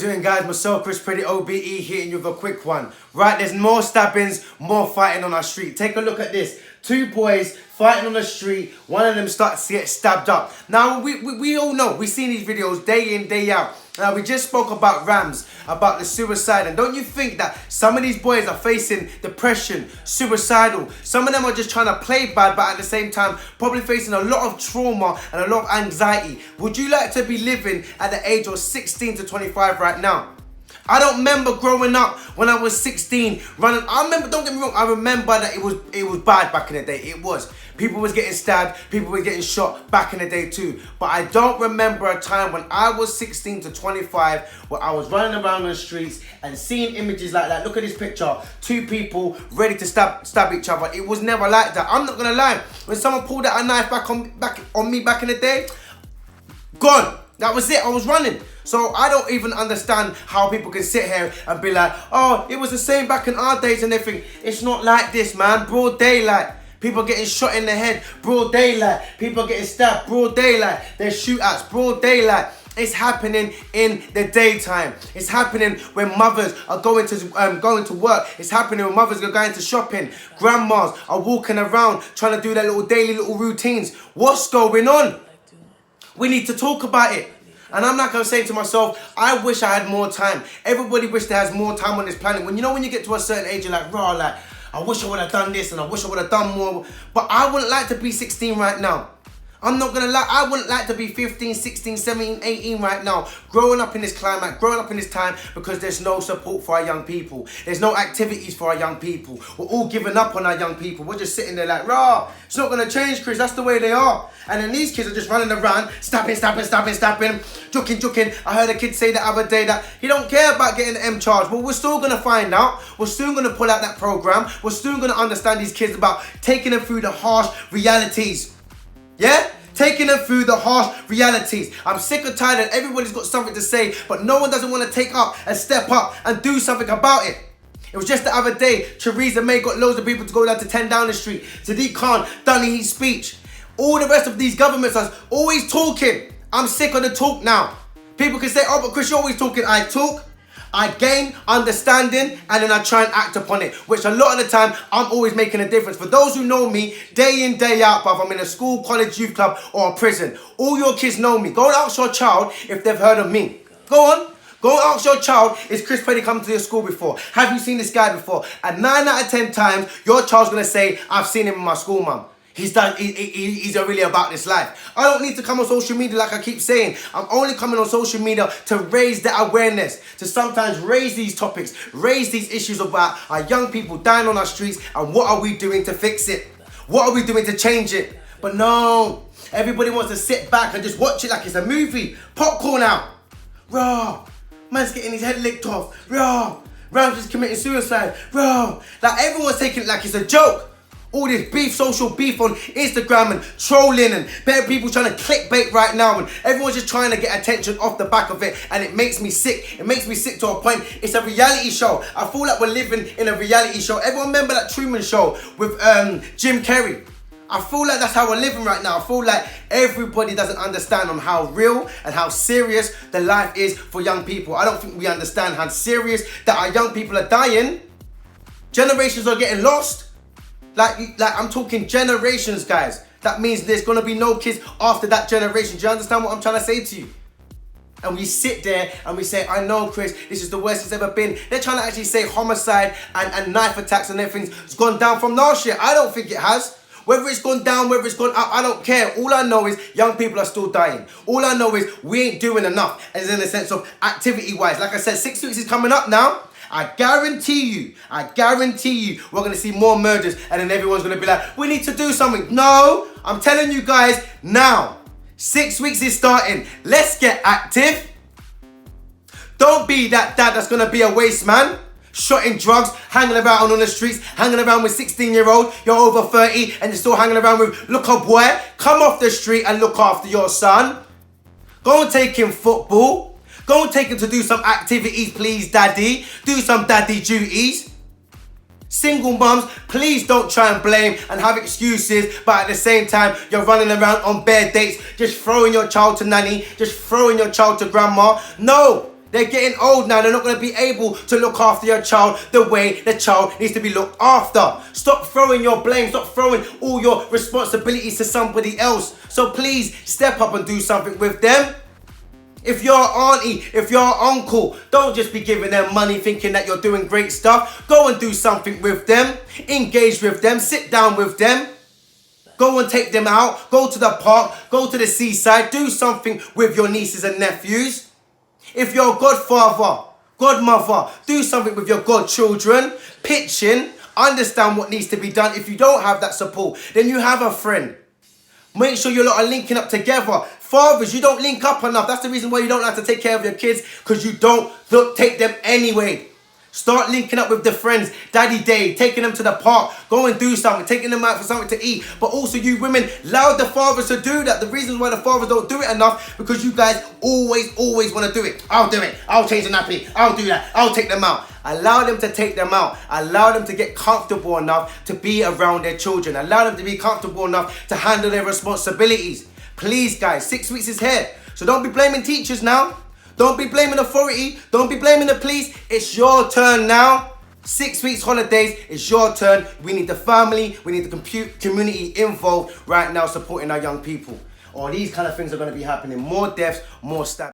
doing, guys? Myself, Preddie OBE, hitting you with a quick one. Right, there's more stabbings, more fighting on our street. Take a look at this. Two boys fighting on the street. One of them starts to get stabbed up. Now, we all know. We've seen these videos day in, day out. Now, we just spoke about Rams, about the suicide. And don't you think that some of these boys are facing depression, suicidal? Some of them are just trying to play bad, but at the same time, probably facing a lot of trauma and a lot of anxiety. Would you like to be living at the age of 16 to 25 right now? I don't remember growing up when I was 16 running. I remember, don't get me wrong, I remember that it was bad back in the day. It was. People was getting stabbed, people were getting shot back in the day too. But I don't remember a time when I was 16 to 25 where I was running around the streets and seeing images like that. Look at this picture. Two people ready to stab each other. It was never like that. I'm not gonna lie. When someone pulled out a knife back on me back in the day, gone. That was it. I was running. So I don't even understand how people can sit here and be like, oh, it was the same back in our days and everything. It's not like this, man. Broad daylight. People getting shot in the head. Broad daylight. People getting stabbed. Broad daylight. There's shootouts. Broad daylight. It's happening in the daytime. It's happening when mothers are going to work. It's happening when mothers are going to shopping. Grandmas are walking around trying to do their little daily little routines. What's going on? We need to talk about it. And I'm not going to say to myself, I wish I had more time. Everybody wish there has more time on this planet. When you get to a certain age, you're like, raw, like, I wish I would have done this and I wish I would have done more. But I wouldn't like to be 16 right now. I'm not going to lie, I wouldn't like to be 15, 16, 17, 18 right now. Growing up in this climate, growing up in this time, because there's no support for our young people. There's no activities for our young people. We're all giving up on our young people. We're just sitting there like, rah, it's not going to change, Chris. That's the way they are. And then these kids are just running around, stabbing, juking. I heard a kid say the other day that he don't care about getting the M charge. Well, we're still going to find out. We're still going to pull out that program. We're still going to understand these kids about taking them through the harsh realities. Yeah? Taking them through the harsh realities. I'm sick and tired that everybody's got something to say, but no one doesn't want to take up and step up and do something about it. It was just the other day, Theresa May got loads of people to go down to 10 Downing Street. Sadiq Khan done his speech. All the rest of these governments are always talking. I'm sick of the talk now. People can say, oh, but Chris, you're always talking. I talk, I gain understanding, and then I try and act upon it, which a lot of the time, I'm always making a difference. For those who know me, day in, day out, bruv, I'm in a school, college, youth club, or a prison. All your kids know me. Go and ask your child if they've heard of me. Go on. Go and ask your child, is Chris Preddie come to your school before? Have you seen this guy before? And 9 out of 10 times, your child's going to say, I've seen him in my school, mum. He's really about this life. I don't need to come on social media like I keep saying. I'm only coming on social media to raise the awareness, to sometimes raise these topics, raise these issues about our young people dying on our streets and what are we doing to fix it? What are we doing to change it? But no, everybody wants to sit back and just watch it like it's a movie. Popcorn out. Raw. Man's getting his head licked off. Raw. Ram's just committing suicide. Raw. Like everyone's taking it like it's a joke. All this beef, social beef on Instagram and trolling and better people trying to clickbait right now and everyone's just trying to get attention off the back of it and it makes me sick. It makes me sick to a point. It's a reality show. I feel like we're living in a reality show. Everyone remember that Truman Show with Jim Carrey? I feel like that's how we're living right now. I feel like everybody doesn't understand on how real and how serious the life is for young people. I don't think we understand how serious that our young people are dying. Generations are getting lost. Like I'm talking generations, guys. That means there's going to be no kids after that generation. Do you understand what I'm trying to say to you? And we sit there and we say, I know, Chris, this is the worst it's ever been. They're trying to actually say homicide and knife attacks and everything's gone down from last year. I don't think it has. Whether it's gone down, whether it's gone up, I don't care. All I know is young people are still dying. All I know is we ain't doing enough, as in the sense of activity-wise. Like I said, 6 weeks is coming up now. I guarantee you, we're going to see more murders and then everyone's going to be like, we need to do something. No, I'm telling you guys now, 6 weeks is starting. Let's get active. Don't be that dad that's going to be a waste man. Shotting drugs, hanging around on the streets, hanging around with 16-year-olds. You're over 30 and you're still hanging around with, look up, boy. Come off the street and look after your son. Go and take him football. Go and take him to do some activities, please, daddy. Do some daddy duties. Single mums, please don't try and blame and have excuses, but at the same time, you're running around on bare dates, just throwing your child to nanny, just throwing your child to grandma. No, They're getting old now. They're not going to be able to look after your child the way the child needs to be looked after. Stop throwing your blame. Stop throwing all your responsibilities to somebody else. So please step up and do something with them. If you're an auntie, if you're an uncle, don't just be giving them money thinking that you're doing great stuff. Go and do something with them. Engage with them. Sit down with them. Go and take them out. Go to the park. Go to the seaside. Do something with your nieces and nephews. If you're a godfather, godmother, do something with your godchildren. Pitch in. Understand what needs to be done. If you don't have that support, then you have a friend. Make sure you lot are linking up together. Fathers, you don't link up enough. That's the reason why you don't have to take care of your kids, because you don't take them anyway. Start linking up with the friends. Daddy day, taking them to the park. Go and do something. Taking them out for something to eat. But also you women, allow the fathers to do that. The reason why the fathers don't do it enough, because you guys always want to do it. I'll do it. I'll change the nappy. I'll do that. I'll take them out. Allow them to take them out. Allow them to get comfortable enough to be around their children. Allow them to be comfortable enough to handle their responsibilities. Please, guys, 6 weeks is here. So don't be blaming teachers now. Don't be blaming authority. Don't be blaming the police. It's your turn now. 6 weeks holidays, it's your turn. We need the family, we need the community involved right now supporting our young people. Or these kind of things are going to be happening. More deaths, more stab.